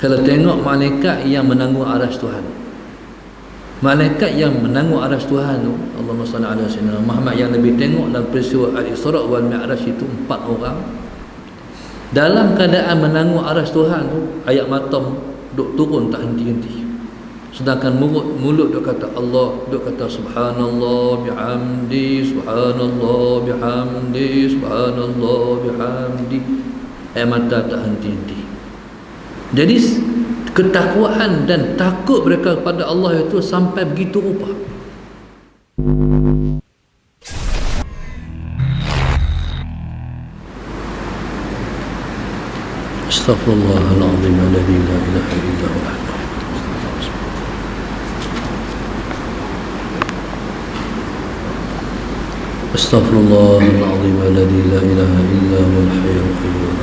Kalau tengok malaikat yang menanggung aras Tuhan, malaikat yang menanggung aras Tuhan tu, Allahumma salli ala sayyidina Muhammad, yang Nabi tengok dalam peristiwa Al-Isra' wal Mi'raj itu 4 orang dalam keadaan menanggung aras Tuhan tu, ayat matam duk turun tak henti-henti. Sedangkan mulut duk kata Allah, duk kata subhanallah bihamdi, subhanallah bihamdi, subhanallah bihamdi, ayat mata tak henti-henti. Jadi ketakwaan dan takut mereka kepada Allah itu sampai begitu rupa. Astaghfirullahaladzim alladzi la ilaha illa huwa. Astaghfirullahaladzim alladzi la ilaha illa huwal hayyul qayyum.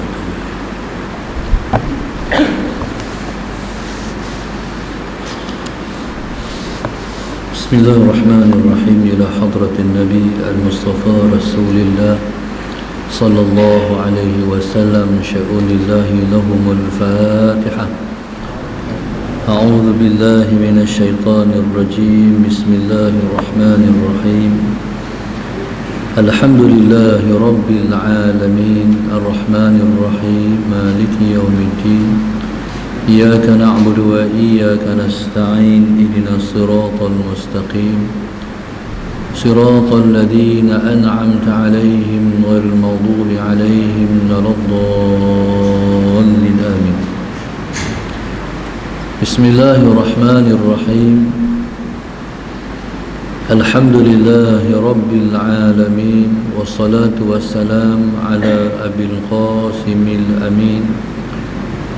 بسم الله الرحمن الرحيم. إلى حضرة النبي المصطفى رسول الله صلى الله عليه وسلم شؤون الله لهم الفاتحة. أعوذ بالله من الشيطان الرجيم. بسم الله الرحمن الرحيم. الحمد لله رب العالمين الرحمن الرحيم مالك يوم الدين. إياك نعبد وإياك نستعين. اهدنا الصراط المستقيم صراط الذين أنعمت عليهم غير المغضوب عليهم ولا الضالين آمين. بسم الله الرحمن الرحيم. الحمد لله رب العالمين والصلاة والسلام على أبي القاسم الأمين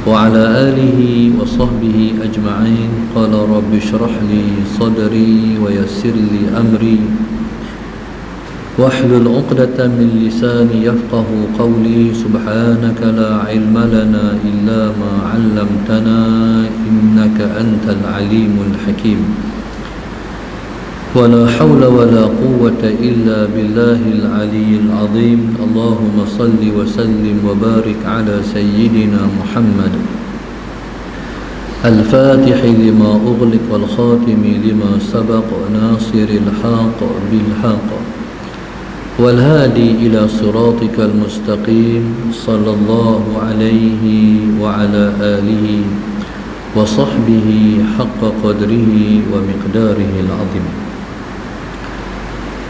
وعلى آله وصحبه أجمعين. قال رب اشرح لي صدري ويسر لي أمري واحلل عقدة من لساني يفقه قولي. سبحانك لا علم لنا إلا ما علمتنا إنك أنت العليم الحكيم. ولا حول ولا قوة إلا بالله العلي العظيم. اللهم صل وسلم وبارك على سيدنا محمد الفاتح لما أغلق والخاتم لما سبق ناصر الحق بالحق والهادي إلى صراطك المستقيم صلى الله عليه وعلى آله وصحبه حق قدره ومقداره العظيم.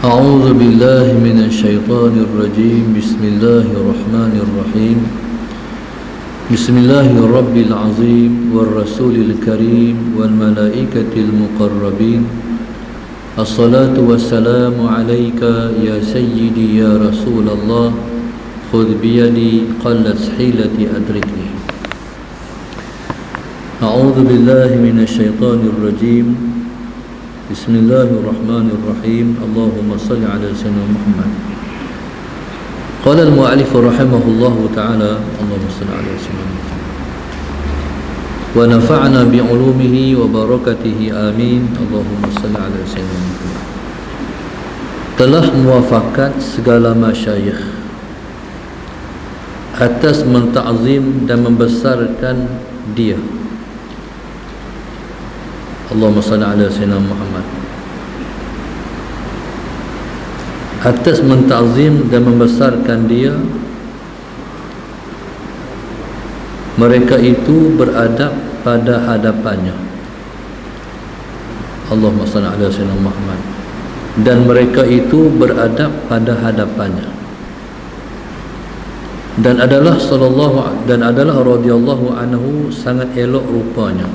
أعوذ بالله من الشيطان الرجيم. بسم الله الرحمن الرحيم. بسم الله الرب العظيم والرسول الكريم والملائكة المقربين. الصلاة والسلام عليك يا سيدي يا رسول الله. خذ بيدي قلت حيلتي أدركني. أعوذ بالله من الشيطان الرجيم. بسم الله الرحمن الرحيم. اللهم صل على سيدنا محمد. قال المؤلف رحمه الله تعالى اللهم صل على سيدنا محمد ونفعنا بعلومه وبركاته آمين. اللهم صل على سيدنا محمد. Telah muafakat segala masyayikh atas menta'zim dan membesarkan dia. Allahumma salli ala sayyidina Muhammad. Atas mentazim dan membesarkan dia, mereka itu beradab pada hadapannya. Allahumma salli ala sayyidina Muhammad. Dan mereka itu beradab pada hadapannya. Dan adalah radhiyallahu anhu sangat elok rupanya,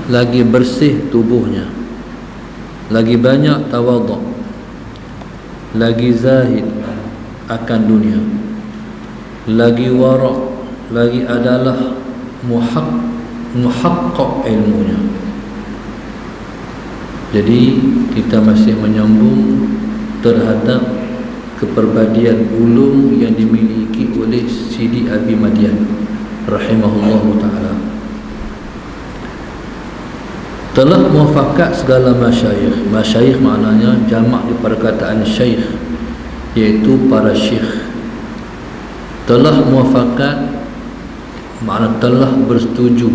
lagi bersih tubuhnya, lagi banyak tawaduk, lagi zahid akan dunia, lagi wara', lagi adalah muhaqqaq ilmunya. Jadi kita masih menyambung terhadap kepribadian ulum yang dimiliki oleh Sidi Abi Madian rahimahullahu ta'ala. Telah muafakat segala masyayikh. Masyayikh maknanya jamak di perkataan syekh, iaitu para syekh. Telah muafakat makna telah bersetuju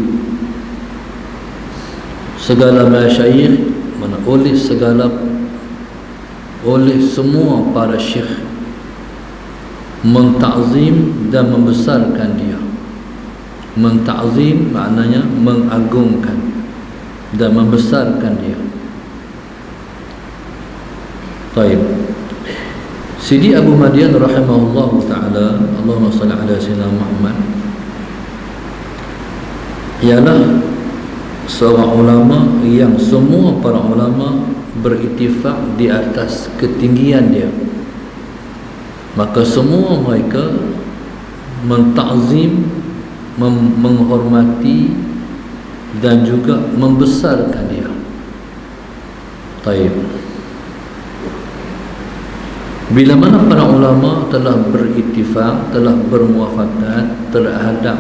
segala masyayikh, mana oleh semua para syekh mentazim dan membesarkan dia. Mentazim maknanya mengagungkan dan membesarkan dia. Baik. Sidi Abu Madian rahimahullah taala, Allahumma salli ala sayyidina Muhammad, ialah seorang ulama yang semua para ulama beriktifak di atas ketinggian dia. Maka semua mereka mentazim, menghormati dan juga membesarkan dia. Baik. Bila mana para ulama telah beriktifak, telah bermuafakat terhadap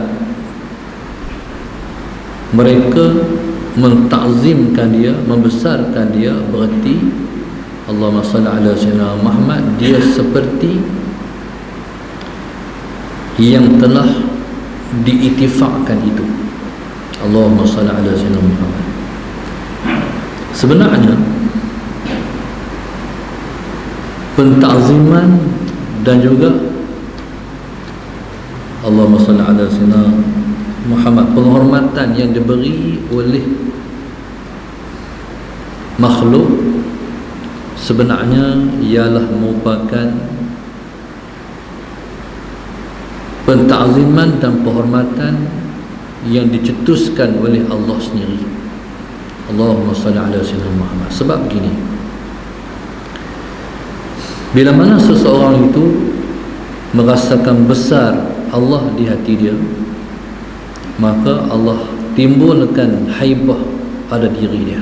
mereka mentazimkan dia, membesarkan dia, berarti Allahumma salli ala sayyidina Muhammad, dia seperti yang telah diiktifakkan itu. Allahumma salli ala sayyidina Muhammad. Sebenarnya pentaziman dan juga Allahumma salli ala sayyidina Muhammad, penghormatan yang diberi oleh makhluk sebenarnya ialah merupakan pentaziman dan penghormatan yang dicetuskan oleh Allah sendiri. Allahumma salli ala sayyidina Muhammad. Sebab begini, bila mana seseorang itu merasakan besar Allah di hati dia, maka Allah timbulkan haibah pada diri dia.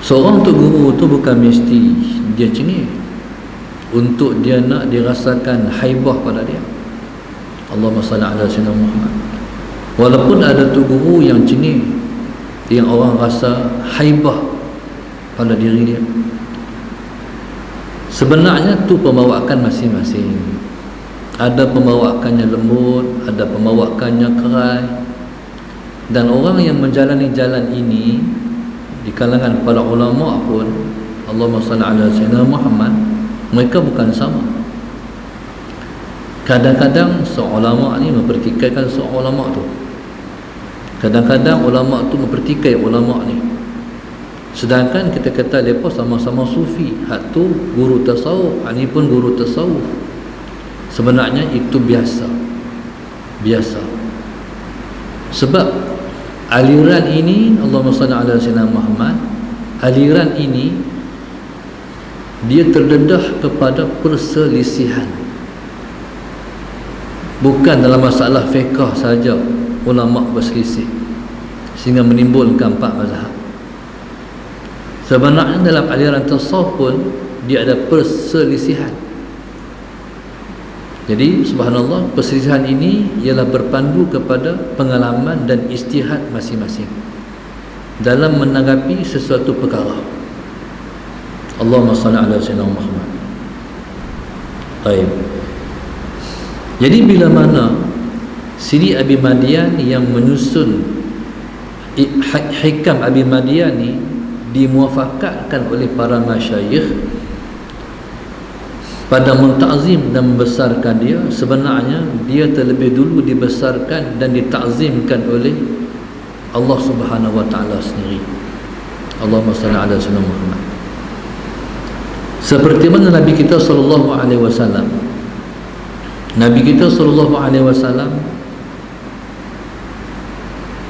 Seorang tu guru tu bukan mesti dia cengih untuk dia nak dirasakan haibah pada dia. Allahumma salli ala sayyidina Muhammad. Walaupun ada tu guru yang cengih, yang orang rasa haibah pada diri dia, sebenarnya tu pembawakan masing-masing. Ada pembawakannya lembut, ada pembawakannya keras. Dan orang yang menjalani jalan ini di kalangan para ulama pun, Allahumma salli ala sayyidina Muhammad, mereka bukan sama. Kadang-kadang seorang ulama ni mempertikaikan seorang ulama tu. Kadang-kadang ulama tu mempertikai ulama ni. Sedangkan kita kata mereka sama-sama sufi. Hak tu guru tasawuf, hak ni pun guru tasawuf. Sebenarnya itu biasa. Sebab aliran ini, Allahumma salli ala sayyidina Muhammad, aliran ini dia terdedah kepada perselisihan. Bukan dalam masalah fiqh saja ulama berselisih sehingga menimbulkan 4 mazhab. Sebenarnya dalam aliran tasawuf pun dia ada perselisihan. Jadi subhanallah, perselisihan ini ialah berpandu kepada pengalaman dan ijtihad masing-masing dalam menanggapi sesuatu perkara. Allahumma salli ala sayyidina Muhammad. Baik. Jadi bila mana Sidi Abi Madian yang menyusun hikam Abi Madian ni dimuafakatkan oleh para masyayikh pada mentazim dan membesarkan dia, sebenarnya dia terlebih dulu dibesarkan dan ditakzimkan oleh Allah Subhanahu wa taala sendiri. Allahumma salli ala sayyidina Muhammad. Seperti mana Nabi kita sallallahu alaihi wasallam, Nabi kita sallallahu alaihi wasallam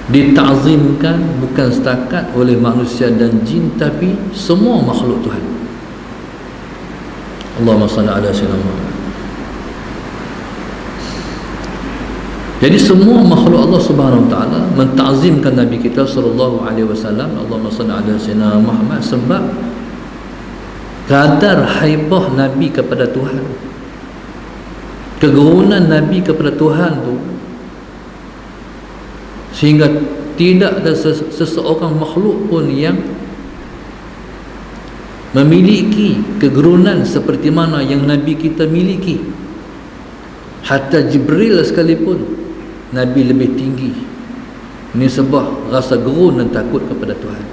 ditakzimkan bukan setakat oleh manusia dan jin, tapi semua makhluk Tuhan. Allahumma salli ala sayyidina Muhammad. Jadi semua makhluk Allah Subhanahu wa taala mentakzimkan Nabi kita sallallahu alaihi wasallam, Allahumma salli ala sayyidina Muhammad, sebab kadar haibah Nabi kepada Tuhan, kegerunan Nabi kepada Tuhan tu, sehingga tidak ada seseorang makhluk pun yang memiliki kegerunan seperti mana yang Nabi kita miliki. Hatta Jibril sekalipun Nabi lebih tinggi nisbah rasa gerun dan takut kepada Tuhan.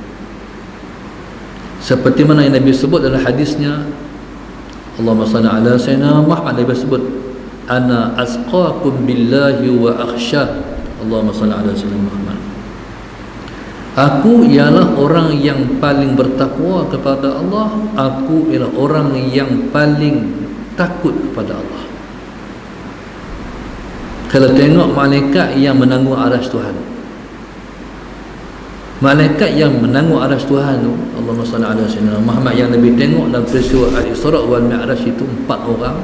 Seperti mana yang Nabi sebut dalam hadisnya, Allahumma salli ala sayyidina Muhammad, Nabi sebut, ana asqakum billahi wa akhsha. Allahumma salli ala sayyidina Muhammad, aku ialah orang yang paling bertakwa kepada Allah, aku ialah orang yang paling takut kepada Allah. Kalau tengok malaikat yang menanggung arsy Tuhan, malaikat yang menanggung arsy Tuhan tu, Allahumma salli ala sayyidina Muhammad, yang Nabi tengok dalam peristiwa Al-Isra' wal Mi'raj itu 4 orang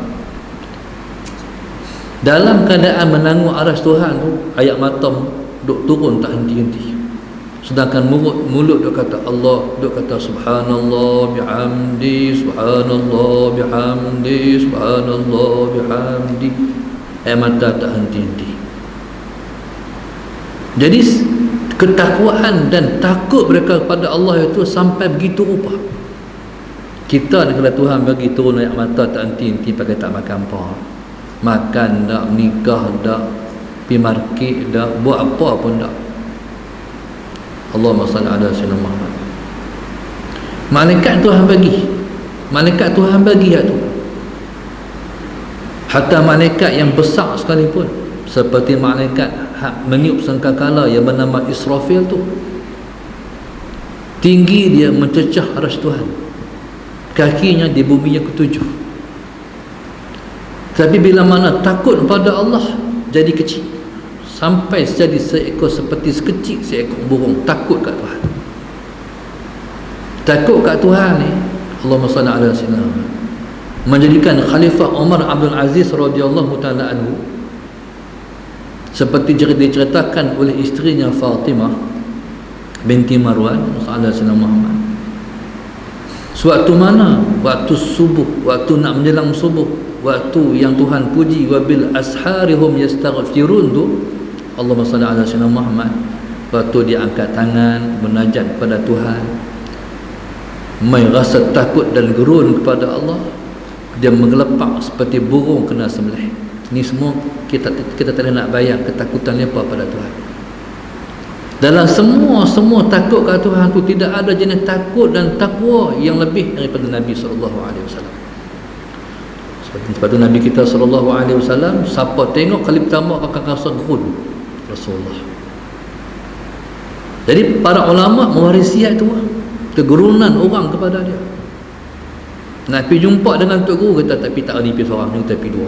dalam keadaan menanggung arsy Tuhan tu, ayat mata duk turun tak henti-henti. Sedangkan mulut duk kata Allah, duk kata subhanallah bihamdi, subhanallah bihamdi, subhanallah bihamdi. Air mata tak henti-henti. Jadi ketakwaan dan takut mereka kepada Allah itu sampai begitu rupa. Kita ni kalau Tuhan bagi turun air mata tak henti-henti, pakai tak makan apa, makan tak, nikah tak, pergi market tak, buat apa pun tak. Allahumma salli ala sayyidina Muhammad. Malaikat Tuhan bagi, malaikat Tuhan bagi tu. Hatta malaikat yang besar sekalipun, seperti malaikat meniup sangkakala yang bernama Israfil tu, tinggi dia mencecah arsy Tuhan, kakinya di bumi yang ketujuh. Tapi bila mana takut pada Allah, jadi kecil, sampai jadi seekor, seperti sekecil seekor burung. Takut kat Tuhan, takut kat Tuhan ni, Allahumma salli ala sayyidina Muhammad, menjadikan Khalifah Umar Abdul Aziz radhiyallahu taala anhu, seperti diceritakan oleh isterinya Fatimah binti Marwan sallallahu alaihi Muhammad, suatu mana waktu subuh, waktu nak menjelang subuh, waktu yang Tuhan puji wa bil asharihum yastaghfirun tu, Allahumma salli ala sayyidina Muhammad, waktu dia angkat tangan munajat kepada Tuhan, mai rasa takut dan gerun kepada Allah, dia mengelepak seperti burung kena sembelih. Ni semua kita tak nak bayang ketakutan mereka pada Tuhan. Dalam semua takut kepada Tuhan tu, tidak ada jenis takut dan takwa yang lebih daripada Nabi SAW. Sebab tu Nabi kita SAW, siapa tengok kali pertama akan rasa gerun Rasulullah. Jadi para ulama mewarisi itu, kegerunan orang kepada dia. Nak pergi jumpa dengan Tok Guru, kata tapi tak ada pergi seorang ni, tapi dua.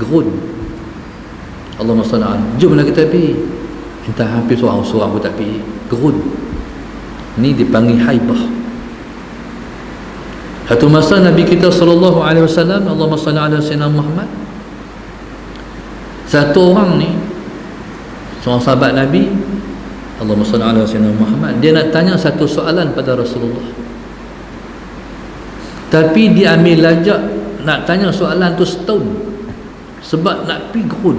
Gerun. Allahumma salli ala, jomlah kita pergi. Entah hampir seorang pun tak pergi. Gerun. Ni dipanggil haibah. Satu masa Nabi kita sallallahu alaihi wasallam, Allahumma salli ala sayyidina Muhammad, satu orang ni, seorang sahabat Nabi, Allahumma salli ala sayyidina Muhammad, dia nak tanya satu soalan pada Rasulullah. Tapi dia ambil lajak nak tanya soalan tu setahun, sebab nak pergi gerun.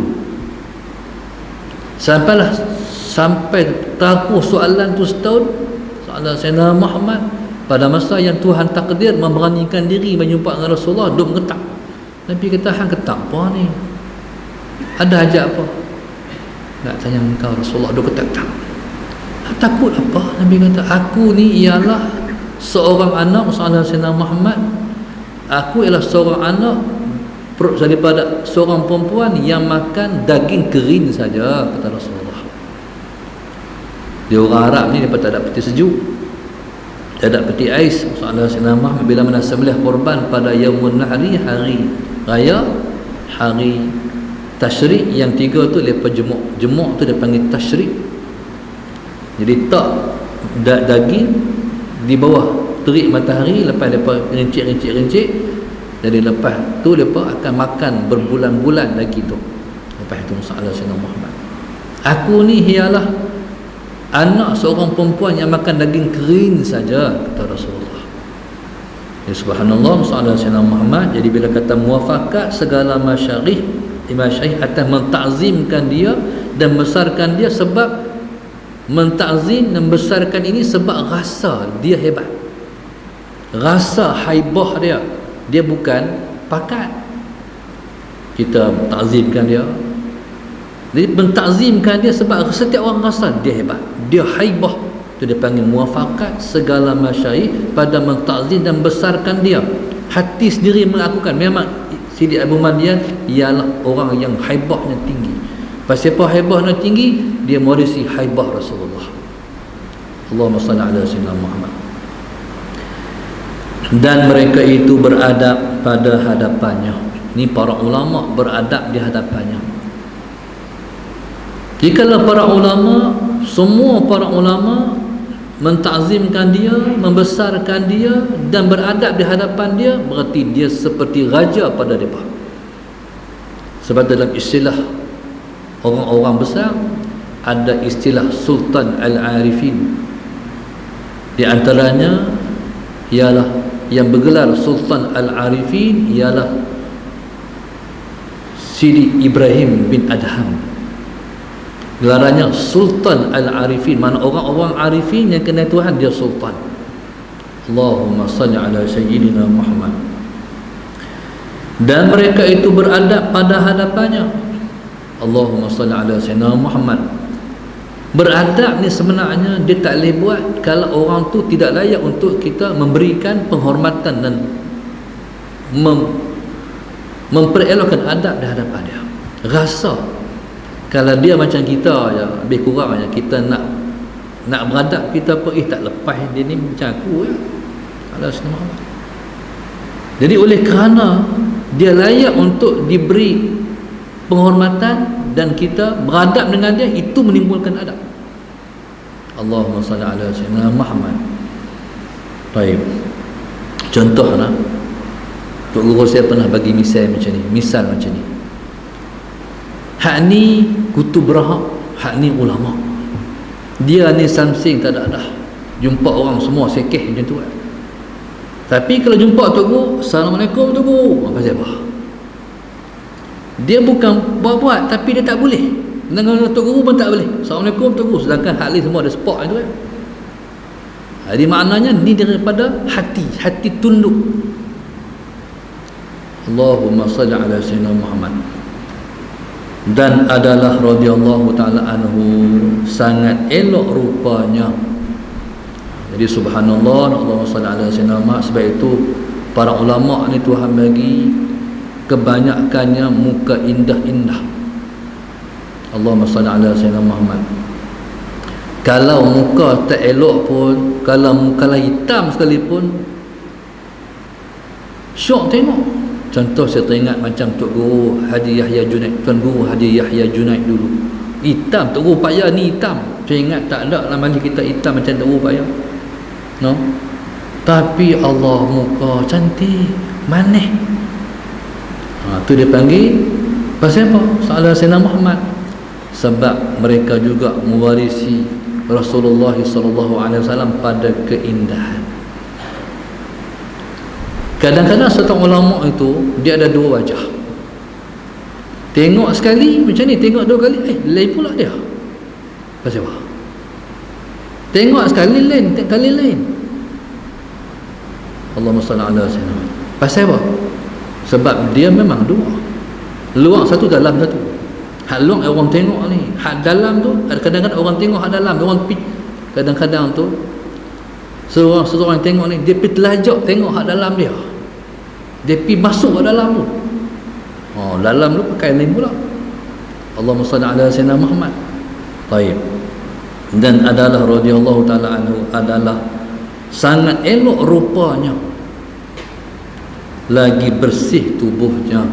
Sampai tahu soalan tu setahun, soalan Sayyidina Muhammad, pada masa yang Tuhan takdir memberanikan diri menjumpa dengan Rasulullah, duk mengetak. Nabi kata, hang ketak apa ni? Ada hajat apa? Nak tanya engkau Rasulullah, duk ketak-ketak. Takut apa? Nabi kata, aku ni ialah seorang anak Sayyidina Muhammad, aku ialah seorang anak daripada seorang perempuan yang makan daging kering saja, kata Rasulullah. Dia orang Arab ni, dia tak ada peti sejuk, dia ada peti ais. Sayyidina Muhammad bila mana sembelih korban pada Yaumun Nahri, hari raya, hari Tasyrik, yang tiga tu lepas jemuk tu dia panggil Tasyrik. Jadi tak daging di bawah terik matahari, lepas lepas rincik. Jadi lepas tu lepas akan makan berbulan-bulan lagi tu. Lepas itu Sayyidina Muhammad, aku ni ialah anak seorang perempuan yang makan daging kering saja, kata Rasulullah. Ya subhanallah, Sayyidina Muhammad. Jadi bila kata muafakat segala masyarih, Imam Syafi'i atas mentakzimkan dia dan membesarkan dia, sebab mentakzim dan membesarkan ini sebab rasa dia hebat, rasa haibah dia. Dia bukan pakat. Kita takzimkan dia, Jadi mentakzimkan dia sebab setiap orang rasa dia hebat, dia haibah. Itu dia panggil muafakat segala masyayikh pada mentakzim dan besarkan dia. Hati sendiri mengakukan memang Sidi Abu Madian ialah orang yang haibahnya tinggi. Pasal apa haibahnya tinggi? Dia mewarisi haibah Rasulullah. Allahumma salli ala sayyidina Muhammad. Dan mereka itu beradab pada hadapannya. Ini para ulama beradab di hadapannya. Jikalau para ulama, semua para ulama mentakzimkan dia, membesarkan dia dan beradab di hadapan dia, berarti dia seperti raja pada mereka. Sebab dalam istilah orang-orang besar ada istilah Sultan Al-Arifin. Di antaranya ialah yang bergelar Sultan Al-Arifin ialah Sidi Ibrahim bin Adham. Gelarannya Sultan Al-Arifin, mana orang-orang arifin yang kenal Tuhan dia sultan. Allahumma salli ala sayyidina Muhammad. Dan mereka itu beradab pada hadapannya. Allahumma salli ala sayyidina Muhammad. Beradab ni sebenarnya dia tak boleh buat kalau orang tu tidak layak untuk kita memberikan penghormatan dan memperelokkan adab di hadapan dia. Rasa kalau dia macam kita ya, lebih kurang ya, kita nak beradab kita pun tak lepas dia ni macam aku ya. Allah SWT. Jadi oleh kerana dia layak untuk diberi penghormatan dan kita beradab dengan dia, itu menimbulkan adab. Allahumma salli ala sayyidina Muhammad. Baik. Contohlah, Tok Guru saya pernah bagi misal macam ni. Hak ni kutub berhak, hak ni ulama. Dia ni samsing tak ada dah. Jumpa orang semua sekeh macam tu kan. Tapi kalau jumpa Tok Guru, Assalamualaikum Tok Guru, apa siapa? Dia bukan buat-buat, tapi dia tak boleh. Dengan Tok Guru pun tak boleh. Assalamualaikum Tok Guru, sedangkan hak lain semua ada spot itu kan. Jadi maknanya ni daripada hati tunduk. Allahumma salli ala sayyidina Muhammad. Dan adalah radhiyallahu ta'ala anhu sangat elok rupanya. Jadi subhanallah, Allahumma salli ala sayyidina Muhammad. Sebab itu para ulama ni Tuhan bagi kebanyakannya muka indah-indah. Allahumma salli ala sayyidina Muhammad. Kalau muka tak elok pun, kalau muka hitam sekalipun, syok tengok. Contoh saya teringat macam Tok Guru Haji Yahya Junaid, Tuan Guru Haji Yahya Junaid dulu. Hitam, Tok Guru payah ni hitam. Saya ingat tak ada lah mandi kita hitam macam Tok Guru payah. No? Tapi Allah muka cantik, manis. Tu dia panggil pasal apa? Salah Sayyidina Muhammad. Sebab mereka juga mewarisi Rasulullah SAW pada keindahan. Kadang-kadang seorang ulama itu dia ada dua wajah. Tengok sekali macam ni, tengok dua kali lain pula dia. Pasal apa? Tengok sekali lain, kali lain. Allahumma salli ala sayyidina. Pasal apa? Sebab dia memang dua. Luar satu, dalam satu. Hak luar orang tengok ni, hak dalam tu kadang-kadang orang tengok hak dalam, orang kadang-kadang tu seorang tengok ni dia pergi telajak tengok hak dalam dia. Dia pergi masuk ke dalam tu. Dalam tu pakai lain pula. Allahumma salli ala sayyidina Muhammad. Baik. Dan adalah radhiyallahu ta'ala anhu adalah sangat elok rupanya, lagi bersih tubuhnya.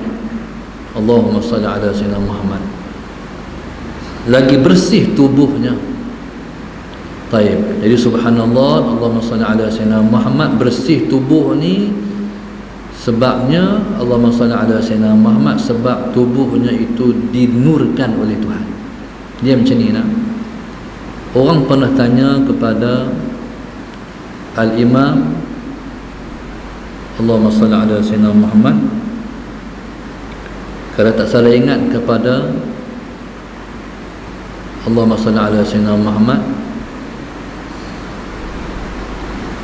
Allahumma salli ala sayyidina Muhammad. Lagi bersih tubuhnya. Baik. Jadi subhanallah, Allahumma salli ala sayyidina Muhammad, bersih tubuh ni sebabnya Allahumma salli ala sayyidina Muhammad, sebab tubuhnya itu dinurkan oleh Tuhan. Dia macam ni nak. Orang pernah tanya kepada Al-Imam Allahumma salli ala sayyidina Muhammad, kalau tak salah ingat, kepada Allahumma salli ala sayyidina Muhammad,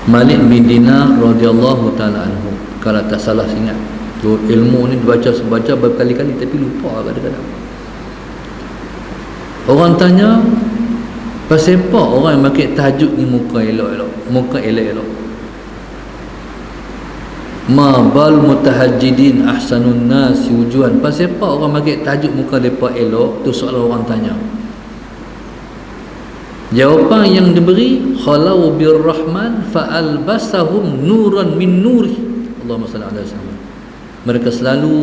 Malik bin Dinar radhiyallahu ta'ala anhu, kalau tak salah ingat. Tu ilmu ni dibaca berkali-kali tapi lupa kadang-kadang. Orang tanya, pasal apa orang yang pakai tahajud ni muka elok-elok, muka elok-elok? Ma bal mutahajjidin ahsanun nasi wujuhan. Pasal apa orang pakai tahajud muka depa elok? Tu soalan orang tanya. Jawapan yang diberi, khalau birrahman fa'albasahum nuran min nuri. Allahumma salli ala sayyidina. Mereka selalu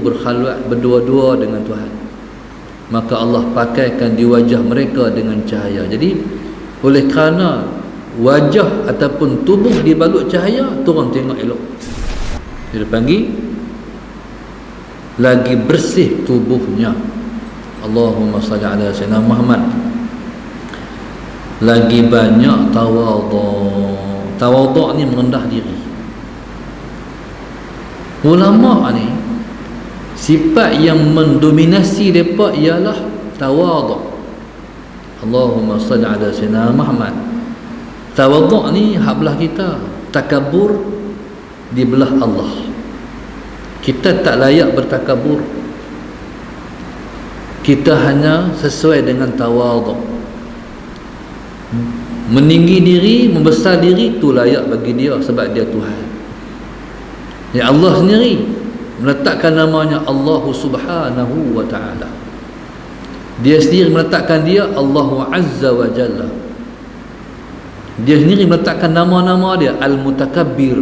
berkhalwat berdua-dua dengan Tuhan, maka Allah pakaikan di wajah mereka dengan cahaya. Jadi oleh kerana wajah ataupun tubuh dibalut cahaya, tu orang tengok elok. Dia panggil lagi bersih tubuhnya. Allahumma salli ala sayyidina Muhammad. Lagi banyak tawadhu'. Tawadhu' ni merendah diri. Ulama ni sifat yang mendominasi mereka ialah tawadhu'. Allahumma salli ala sayyidina Muhammad. Tawadhu' ni hak belah kita, takabur di belah Allah. Kita tak layak bertakabur. Kita hanya sesuai dengan tawadhu'. Meninggi diri, membesar diri, tu layak bagi dia sebab dia Tuhan. Ya, Allah sendiri meletakkan namanya Allah Subhanahu wa ta'ala. Dia sendiri meletakkan dia Allahu Azza wa Jalla. Dia sendiri meletakkan nama-nama dia Al-Mutakabbir,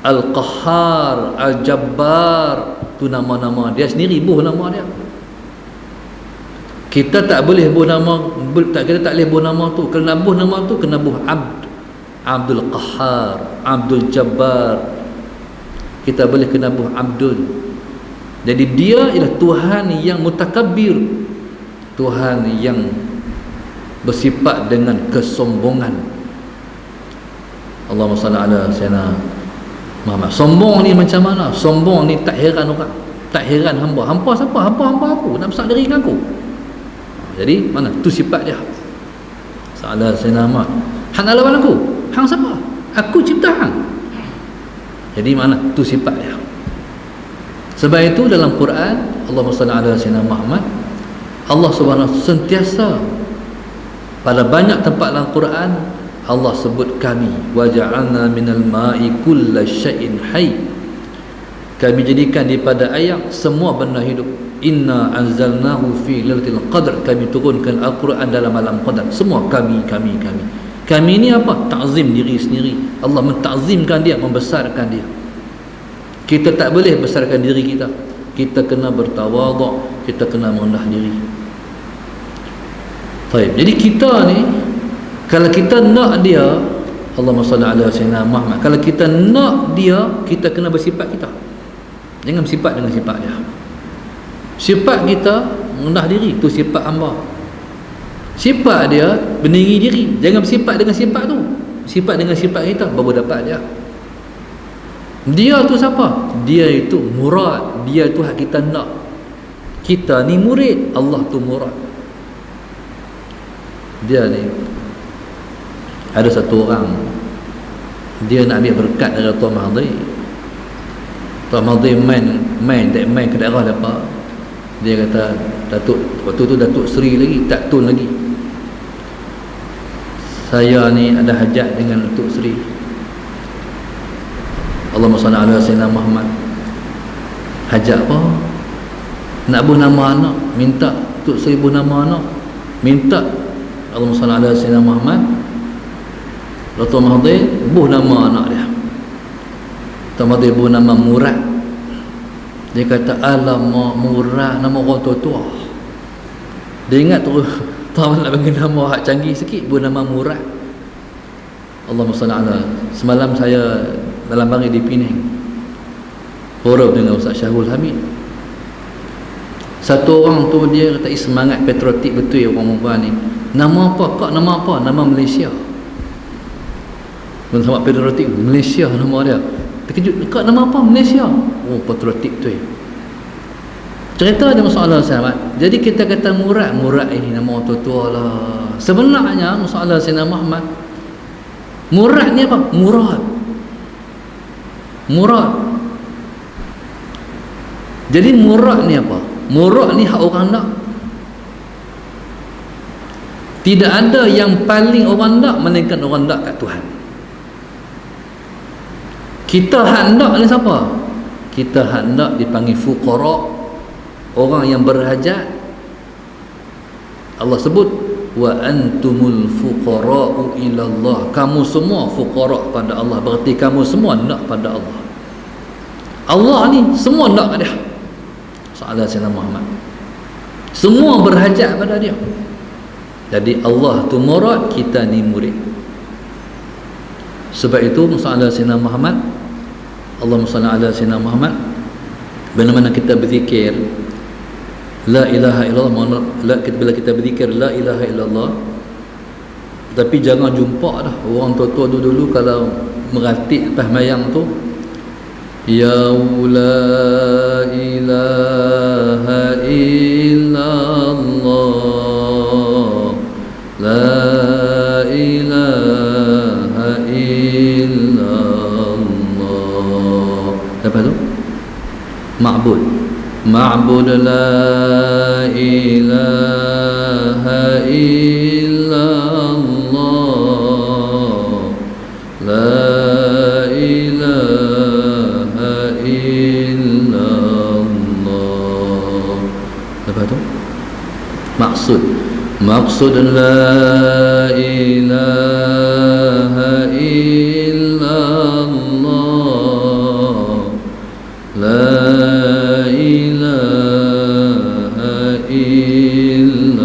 Al-Qahhar, Al-Jabbar. Tu nama-nama dia sendiri, buh nama dia. Kita tak boleh buh nama, kita tak boleh buh nama tu. Kena buh nama tu, kena buh Abd, Abdul Qahhar, Abdul Jabbar. Kita boleh kena buh Abdul. Jadi dia ialah Tuhan yang mutakabbir, Tuhan yang bersifat dengan kesombongan. Allahumma salli ala sayyidina Muhammad. Sombong ni macam mana? Sombong ni tak heran orang, tak heran hamba. Hamba siapa? Hamba aku, nak besar diri dengan aku. Jadi mana? Tu sifat dia. Sallallahu alaihi wasallam. Hang nak lawan aku? Hang siapa? Aku cipta hang. Jadi mana? Tu sifat dia. Sebab itu dalam Quran, Allahumma salli ala sayyidina Muhammad, Allah Subhanahu sentiasa pada banyak tempat dalam Quran Allah sebut kami, wa ja'alna minal ma'i kulla syai'in hayy. Kami jadikan daripada air semua benda hidup. Inna anzalnahu fi lailatul qadr. Kami turunkan Al-Quran dalam malam qadar. Semua kami. Kami ni apa? Ta'zim diri sendiri. Allah mentakzimkan dia, membesarkan dia. Kita tak boleh besarkan diri kita. Kita kena bertawaduk, kita kena merendah diri. Baik. Jadi kita ni, kalau kita nak dia, Allahumma salli ala sayyidina Muhammad, kalau kita nak dia, kita kena bersifat kita. Jangan bersifat dengan sifat dia. Sifat kita merendah diri, tu sifat hamba. Sifat dia berdiri diri. Jangan bersifat dengan sifat tu. Sifat dengan sifat kita, baru dapat dia. Dia tu siapa? Dia itu murad. Dia tu hak kita nak. Kita ni murid, Allah tu murad. Dia ni ada satu orang, dia nak ambil berkat dari Tuan Mahathir. Tuan Mahathir main ke daerah apa. Dia kata, Datuk, waktu tu Datuk Seri lagi, tak tun lagi, saya ni ada hajat dengan Datuk Seri. Allahumma salli ala sayyidina Muhammad. Hajat apa? Nak buh nama anak, minta Datuk Seri buh nama anak, minta Allahumma salli ala sayyidina Muhammad. Datuk Mahathir buh nama anak dia. Datuk Mahathir buh nama Murad. Dia kata, alamak Murad, nama orang tua-tua. Dia ingat terus Tuan nak bagi nama hak canggih sikit, buh nama Murad. Allahumma salli ala. Semalam saya dalam bari di Penang, forum dengan Ustaz Syahrul Hamid. Satu orang tu dia kata semangat patriotik betul orang perempuan ni. Nama apa? Kak nama apa? Nama Malaysia. Semangat patriotik Malaysia nama dia. Terkejut, kak nama apa? Malaysia. Oh, patriotik tu. Cerita dia masalah sahabat. Jadi kita kata Murad ini nama orang tua-tua lah. Sebenarnya masalah Sayyidina Muhammad, Murad ni apa? Murad. Jadi murad ni apa? Murad ni hak orang nak. Tidak ada yang paling orang nak melainkan orang nak kat Tuhan. Kita hendak ni siapa? Kita hendak dipanggil fuqara, orang yang berhajat. Allah sebut wa antumul fuqara'u ila Allah. Kamu semua fuqara pada Allah, berarti kamu semua nak pada Allah. Allah ni semua nak pada dia. Sallallahu alaihi Muhammad. Semua berhajat pada dia. Jadi Allah tu murad, kita ni murid. Sebab itu sallallahu alaihi Muhammad, Allahumma salli ala sayyidina Muhammad, bila kita berzikir la ilaha illallah, bila kita berzikir la ilaha illallah, tapi jangan jumpa dah orang tua-tua dulu kalau meratik lepas mayang tu, ya la ilaha illallah, la ilaha illallah. Lepas tu ma'bud, ma'bud la ilaha illallah, la ilaha illallah. Lepas tu maksud, maksud la ilaha illallah, la ilaha illallah.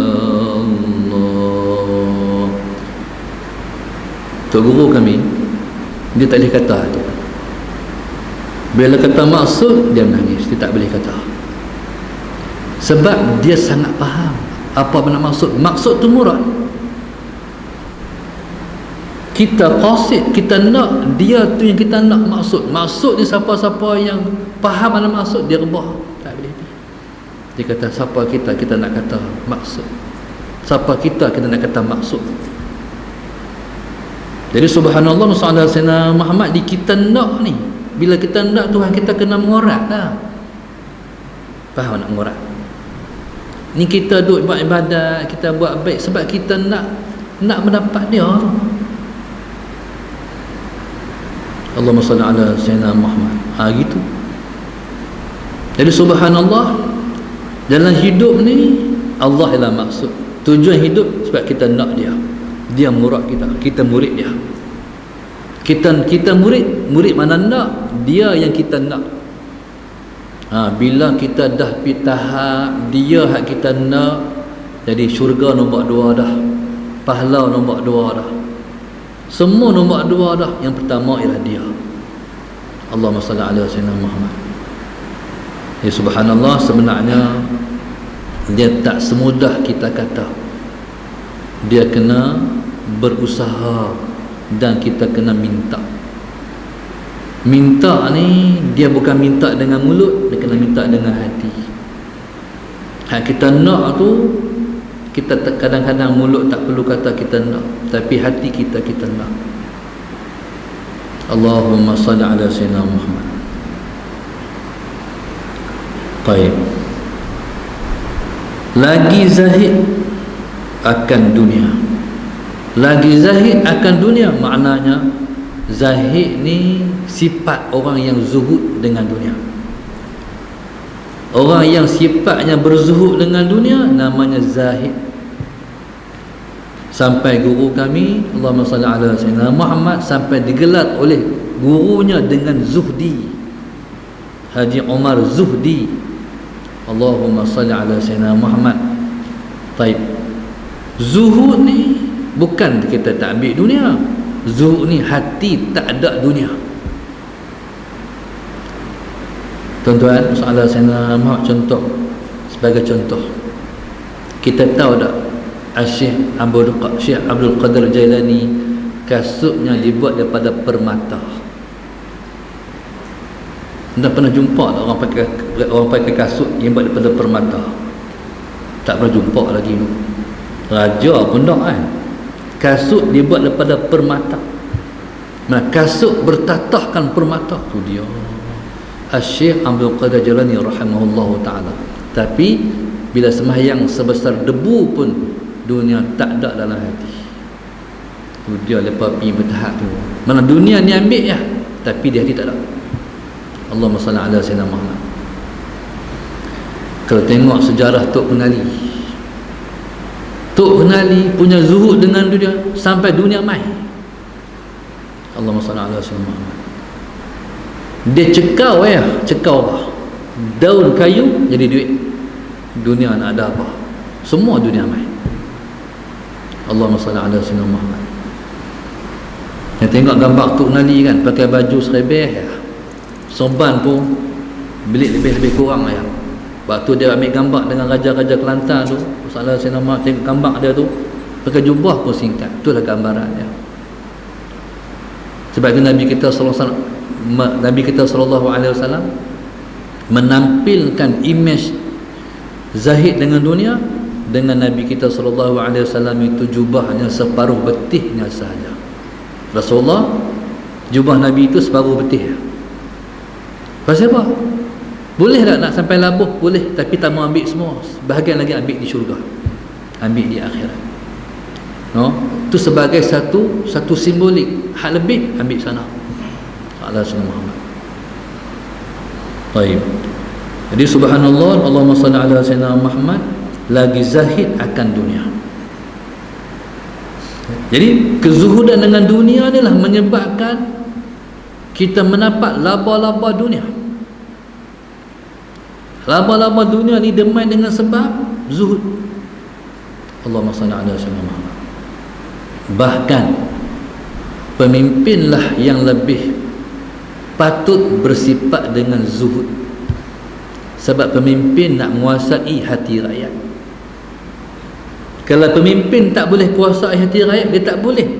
Tok guru kami, dia tak boleh kata tu. Bila kata maksud, dia menangis, dia tak boleh kata. Sebab dia sangat faham apa benda maksud. Maksud tu murad. Kita qasid, kita nak, dia tu yang kita nak maksud. Maksud ni siapa-siapa yang faham mana maksud, dia rebah. Tak boleh. Dia kata siapa kita, kita nak kata maksud. Siapa kita, kita nak kata maksud. Jadi subhanallah, sallallahu alaihi wasallam Muhammad, di kita nak ni, bila kita nak Tuhan, kita kena mengorat lah. Faham nak mengorat? Ni kita duduk buat ibadat, kita buat baik sebab kita nak mendapat dia. Allahumma salli ala sayyidina Muhammad. Gitu. Jadi subhanallah, dalam hidup ni Allah ialah maksud. Tujuan hidup sebab kita nak dia. Dia murad kita, kita murid dia. Kita murid mana nak, dia yang kita nak. Bila kita dah pergi tahap dia hak kita nak, jadi syurga nombor 2 dah, pahala nombor 2 dah, semua nombor 2 dah. Yang pertama ialah dia. Allahumma salli ala sayyidina Muhammad. Ya subhanallah, sebenarnya dia tak semudah kita kata. Dia kena berusaha dan kita kena minta. Minta ni dia bukan minta dengan mulut, dia kena minta dengan hati. Hak kita nak tu, kita kadang-kadang mulut tak perlu kata kita nak, tapi hati kita nak. Allahumma salli ala sayyidina Muhammad. Baik. Lagi zahid akan dunia. Lagi zahid akan dunia, maknanya zahid ni sifat orang yang zuhud dengan dunia. Orang yang sifatnya berzuhud dengan dunia namanya zahid. Sampai guru kami, Allahumma salli ala sayyidina Muhammad, sampai digelar oleh gurunya dengan Zuhdi, Haji Umar Zuhdi. Allahumma salli ala sayyidina Muhammad. Taib. Zuhud ni bukan kita tak ambil dunia. Zuhud ni hati tak ada dunia. Tuan-tuan, soalan saya nak contoh, sebagai contoh, kita tahu tak Syekh Abdul Qadir Jailani kasutnya dibuat daripada permata. Anda pernah jumpa tak orang pakai kasut yang buat daripada permata? Tak pernah jumpa lagi. Raja pun tak kan. Kasut dibuat daripada permata. Nah, kasut bertatahkan permata tu dia. Syekh Abdul Qadir Jailani rahimahullahu taala. Tapi bila sembahyang sebesar debu pun dunia tak ada dalam hati. Tu dia lepas pergi bertahap tu. Mana dunia ni ambil ya, tapi di hati tak ada. Allahumma salli ala sayyidina Muhammad. Kalau tengok sejarah Tok Penali, Tok Penali punya zuhud dengan dunia sampai dunia mai. Allahumma salli ala sayyidina Muhammad. Dia cekau cekau apa? Daun kayu jadi duit. Dunia nak ada apa? Semua dunia mai. Allahumma salli ala sayyidina Muhammad. Yang tengok gambar Tok Penali kan, pakai baju serebeh ya. Sorban pun bilik lebih-lebih kurang ya. Waktu dia ambil gambar dengan raja-raja Kelantan tu, salah saya nama tengok gambar dia tu, pakai jubah pun singkat. Itulah gambaran dia. Sebab itu Nabi kita sallallahu alaihi wasallam menampilkan image zahid dengan dunia, dengan Nabi kita sallallahu alaihi wasallam itu jubahnya separuh betihnya sahaja. Rasulullah jubah Nabi itu separuh betih. Pasal apa? Boleh tak nak sampai labuh? Boleh, tapi tak mau ambil semua. Bahagian lagi ambil di syurga, ambil di akhirat. Itu sebagai satu simbolik. Hak lebih ambil sana. Allah Subhanahu Muhammad. Baik. Jadi subhanallah, Allahumma salli ala sayyidina Muhammad, lagi zahid akan dunia. Jadi kezuhudan dengan dunia inilah menyebabkan kita mendapat laba-laba dunia. Laba-laba dunia ni demai dengan sebab zuhud. Allahumma salli ala sayyidina Muhammad. Bahkan pemimpinlah yang lebih patut bersifat dengan zuhud, sebab pemimpin nak menguasai hati rakyat. Kalau pemimpin tak boleh kuasai hati rakyat, dia tak boleh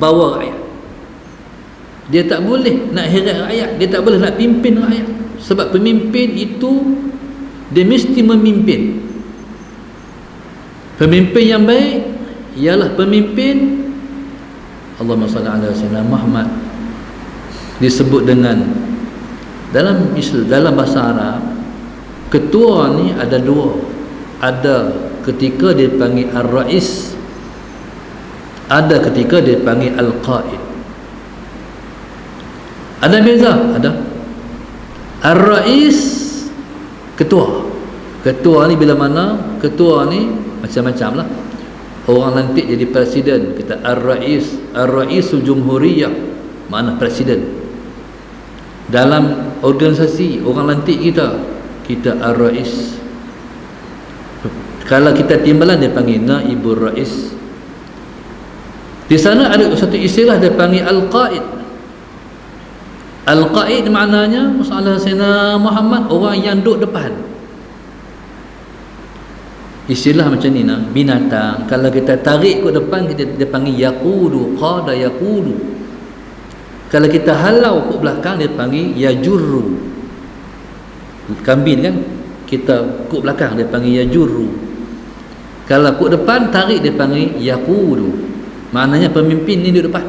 bawa rakyat, dia tak boleh nak heret rakyat, dia tak boleh nak pimpin rakyat. Sebab pemimpin itu dia mesti memimpin. Pemimpin yang baik ialah pemimpin, Allahumma salli ala sayyidina Muhammad, disebut dengan dalam bahasa Arab, ketua ni ada dua. Ada ketika dia panggil ar-rais, ada ketika dia panggil al-qaid. Ada beza? Ada. Ar-rais ketua. Ketua ni bila mana? Ketua ni macam-macam lah. Orang lantik jadi presiden, kita ar-raisul jumhuriyah, mana presiden. Dalam organisasi orang lantik kita ar-rais. Kalau kita timbalan dia panggil naibur rais. Di sana ada satu istilah dia panggil al-qaid. Al-qaid maknanya masalah Sayyidina Muhammad, orang yang duduk depan. Istilah macam ni nak binatang, kalau kita tarik ke depan dia panggil yaqudu, qada yaqudu. Kalau kita halau ke belakang dia panggil yajurru. Kambing kan, kita ke belakang dia panggil yajurru. Kalau ke depan tarik dia panggil yaqudu. Maknanya pemimpin ni duduk depan.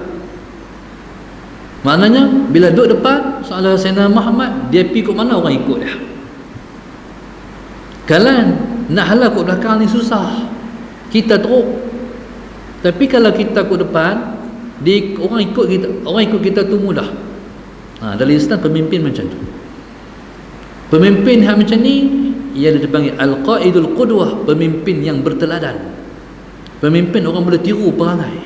Maknanya bila duduk depan soalan Sayyidina Muhammad, dia pergi ke mana orang ikut dia. Kalau nak halau ke belakang ni susah, kita teruk. Tapi kalau kita ke depan, orang ikut kita tu mudah. Dalam Islam pemimpin macam tu. Pemimpin yang macam ni ia dipanggil al-qaidul qudwah, pemimpin yang berteladan. Pemimpin orang boleh tiru perangai.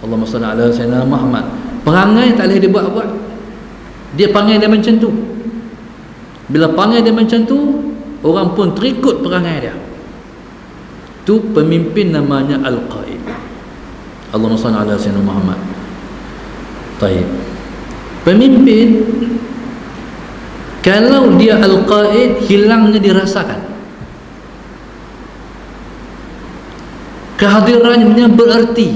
Allahumma salli ala sayyidina Muhammad. Perangai tak boleh dia buat-buat. Dia panggil dia macam tu. Bila panggil dia macam tu, orang pun terikut perangai dia. Tu pemimpin namanya al-qaid. Allahumma salli ala sayyidina Muhammad. Baik. Pemimpin kalau dia al-qaid, hilangnya dirasakan. Kehadirannya berarti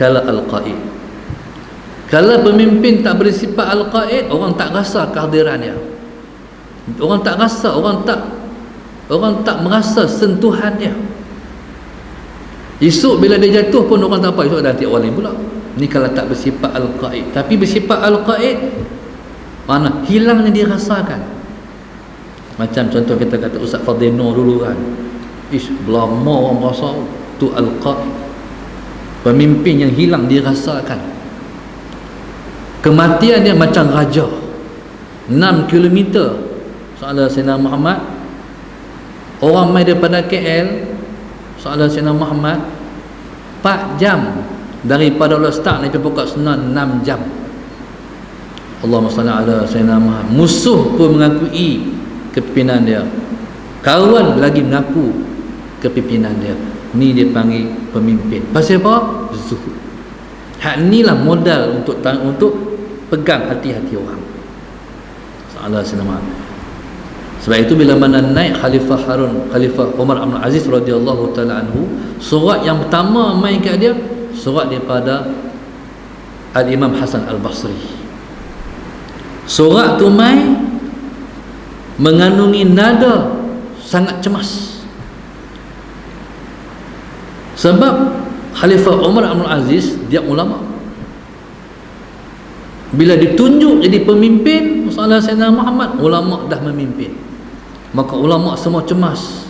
kalau al-qaid. Kalau pemimpin tak bersifat al-qaid, orang tak rasa kehadiran dia. Orang tak rasa, orang tak merasa sentuhan dia. Esok bila dia jatuh pun orang tak apa, esok dah tiap orang lain pula. Ni kalau tak bersifat al-qaid. Tapi bersifat al-qaid, mana hilangnya dirasakan. Macam contoh kita kata Ustaz Fadil Nur dulu kan, Lama orang berasa tu al-qa'id, pemimpin yang hilang dirasakan. Kematian dia macam raja, 6 kilometer soalan Sayyidina Muhammad. Orang mai daripada KL soalan Sayyidina Muhammad 4 jam, daripada Allah start sampai pokok Senan 6 jam. Allahumma salli ala Sayyidina Muhammad. Musuh pun mengakui kepimpinan dia, kawan lagi mengaku kepimpinan dia. Ni dia panggil pemimpin. Pasal apa? Zuhud. Hak inilah modal untuk pegang hati-hati orang. Salah senama. Sebab itu bila mana naik Khalifah Umar Abdul Aziz radhiyallahu taala anhu, surat yang pertama main kat dia, surat daripada Al-Imam Hasan Al-Basri. Surat tu main mengandungi nada sangat cemas. Sebab Khalifah Umar Abdul Aziz dia ulama. Bila ditunjuk jadi pemimpin masalah Sayyidina Muhammad, ulama dah memimpin. Maka ulama semua cemas,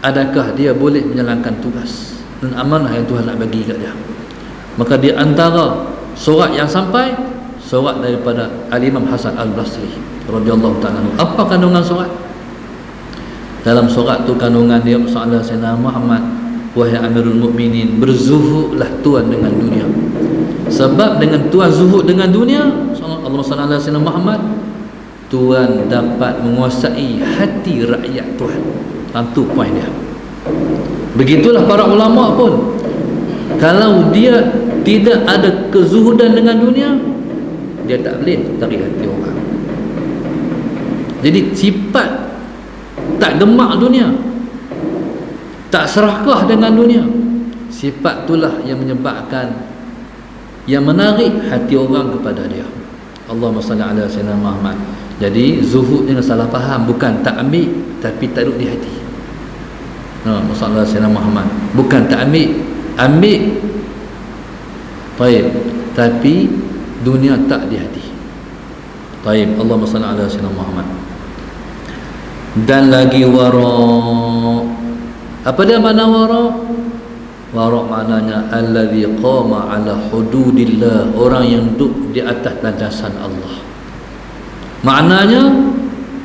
adakah dia boleh menjalankan tugas dan amanah yang Tuhan nak bagi kat dia. Maka di antara surat yang sampai, surat daripada Al-Imam Hasan Al-Basri radhiyallahu ta'ala. Apa kandungan surat? Dalam surat tu kandungan dia masalah Sayyidina Muhammad, wahai Amirul Mukminin, berzuhudlah tuan dengan dunia. Sebab dengan tuan zuhud dengan dunia, Allahumma salli ala Sayyidina Muhammad, tuan dapat menguasai hati rakyat Tuhan. Itu poin dia. Begitulah para ulama pun, kalau dia tidak ada kezuhudan dengan dunia, dia tak boleh tarik hati orang. Jadi sifat tak gemak dunia, tak serakah dengan dunia, sifat itulah yang menyebabkan, yang menarik hati orang kepada dia. Allahumma salli ala Sayyidina Muhammad. Jadi zuhud dengan salah faham, bukan tak ambil tapi tak duduk di hati. Masalah Sayyidina Muhammad bukan tak ambil baik, tapi dunia tak di hati. Baik, Allahumma salli ala Sayyidina Muhammad. Dan lagi wara'. Apa dia makna wara'? Wara' maknanya allazi qama ala hududillah, orang yang duduk di atas landasan Allah. Maknanya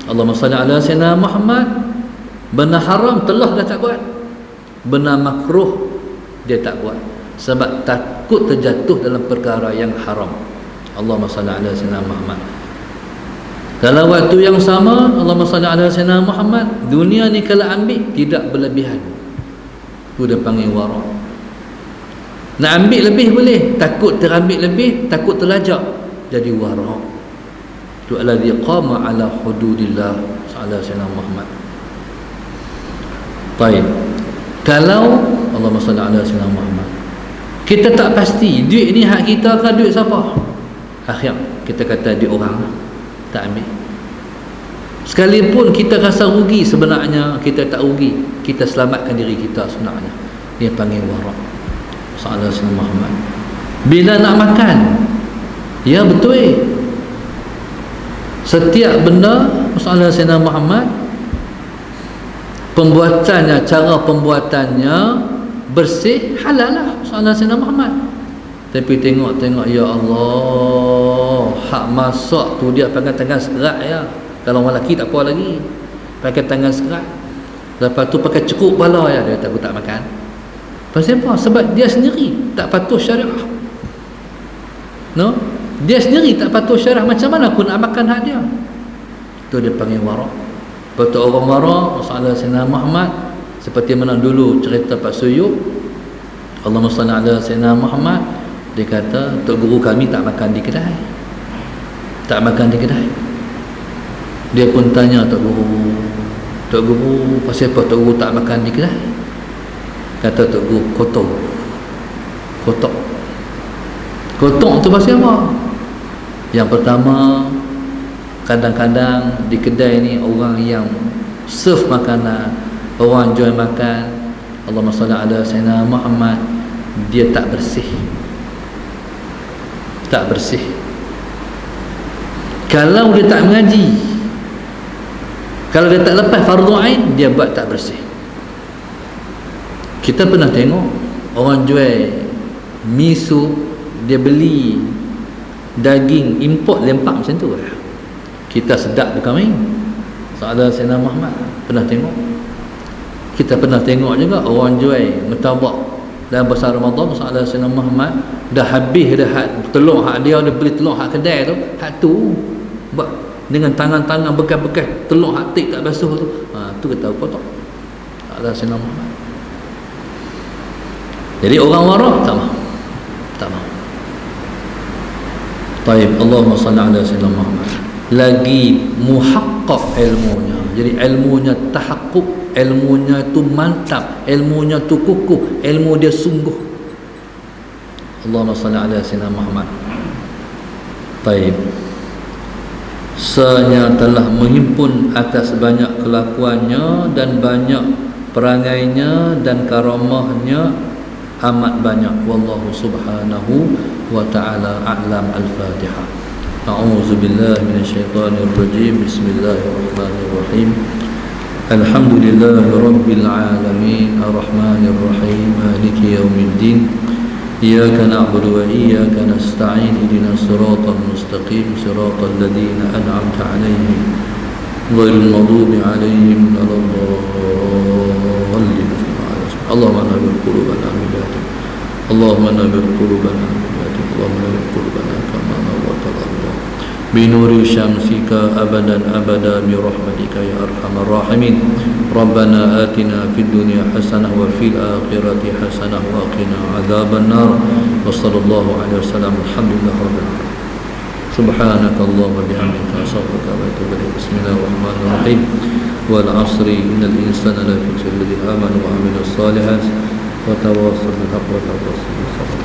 Allahumma salli ala Sayyidina Muhammad, benda haram telah dah tak buat, benda makruh dia tak buat, sebab takut terjatuh dalam perkara yang haram. Allahumma salli ala Sayyidina Muhammad. Dalam waktu yang sama, Allahumma salli ala Sayyidina Muhammad, dunia ni kalau ambil tidak berlebihan. Itu dia panggil wara'. Nak ambil lebih boleh, takut terambil lebih, takut terlajak, jadi wara'. Itu allazi qama ala hududillah ala Sayyidina Muhammad. Baik, kalau Allahumma salli ala Sayyidina Muhammad, kita tak pasti duit ni hak kita ke duit siapa, akhir kita kata duit orang, tak ambil. Sekalipun kita rasa rugi, sebenarnya kita tak rugi, kita selamatkan diri kita sebenarnya. Dia panggil wara'. Sallallahu alaihi Muhammad. Bila nak makan, ya betul, setiap benda sallallahu alaihi Muhammad, pembuatannya, cara pembuatannya bersih, halal lah sallallahu alaihi Muhammad. Tapi tengok ya Allah, hak masak tu dia pakai tangan sekerat ya. Kalau orang lelaki tak apa lagi, pakai tangan sekerat. Lepas tu pakai cukup bala ya, dia takut tak makan. Pasal apa? Sebab dia sendiri tak patuh syariah. No? Dia sendiri tak patuh syariah, macam mana aku nak makan hak dia? Itu dia panggil wara'. Betul orang wara' sallallahu alaihi Muhammad, seperti mana dulu cerita Pak Suyuk, Allahumma salli ala Sayyidina Muhammad, dia kata tok guru kami tak makan di kedai. Tak makan di kedai. Dia pun tanya tok guru, pasal apa tok guru tak makan di kedai? Kata tok guru, kotok tu pasal apa? Yang pertama, kadang-kadang di kedai ni orang yang serve makanan, orang jual makan, Allahumma salli ala Sayyidina Muhammad, dia tak bersih. Kalau dia tak mengaji, kalau dia tak lepas fardu ain, dia buat tak bersih. Kita pernah tengok orang jual miso, dia beli daging import lempak macam tu. Kita sedap bukan main. Sahabat Sayyidina Muhammad pernah tengok. Kita pernah tengok juga orang jual martabak dalam puasa Ramadan. Sahabat Sayyidina Muhammad dah habis dah telur hak dia beli telur hak kedai tu, hak tu buat dengan tangan-tangan bekas-bekas telur hak tik tak basuh tu. Tu kita tahu tak? Sahabat Sayyidina Muhammad. Jadi orang warak tak mau. Tak mau. Taib, Allahumma salli ala Sayyidina Muhammad. Lagi muhaqqaq ilmunya. Jadi ilmunya tahaqquk, ilmunya tu mantap, ilmunya tu kukuh, ilmu dia sungguh. Allahumma salli ala Sayyidina Muhammad. Taib. Senya telah menghimpun atas banyak kelakuannya dan banyak perangainya dan karamahnya amat banyak. Wallahu subhanahu wa ta'ala a'lam. Al-Fatihah. A'udzu billahi minasyaitonir rajim. Bismillahirrahmanirrahim. Alhamdulillahi rabbil alamin, arrahmanir rahim, maliki yaumiddin. Iyyaka na'budu wa iyyaka nasta'in. Ihdinas siratal mustaqim, siratal ladzina an'amta 'alaihim ghairil maghdubi 'alaihim waladdallin. Allahumma nawwir qulubana billahi. Allahumma nawwir qulubana billahi. Allahumma nawwir qulubana kama nawwarta al-ardh bi nuri syamsika abadan abada bi rahmatika ya arhamar rahimin. Rabbana atina fid dunya hasanah wa fil akhirati hasanah wa qina adzaban nar. Wa sallallahu alaihi wasallam. Alhamdulillah rabbil alamin. Subhanakallahumma wa bihamdika astaghfiruka wa atubu ilaik. Bismillahirrahmanirrahim. Wal 'asri innal insana lafi khusr illa alladhina amanu wa 'amilus salihati wa tawassaw bil haqqi wa tawassaw bis sabr.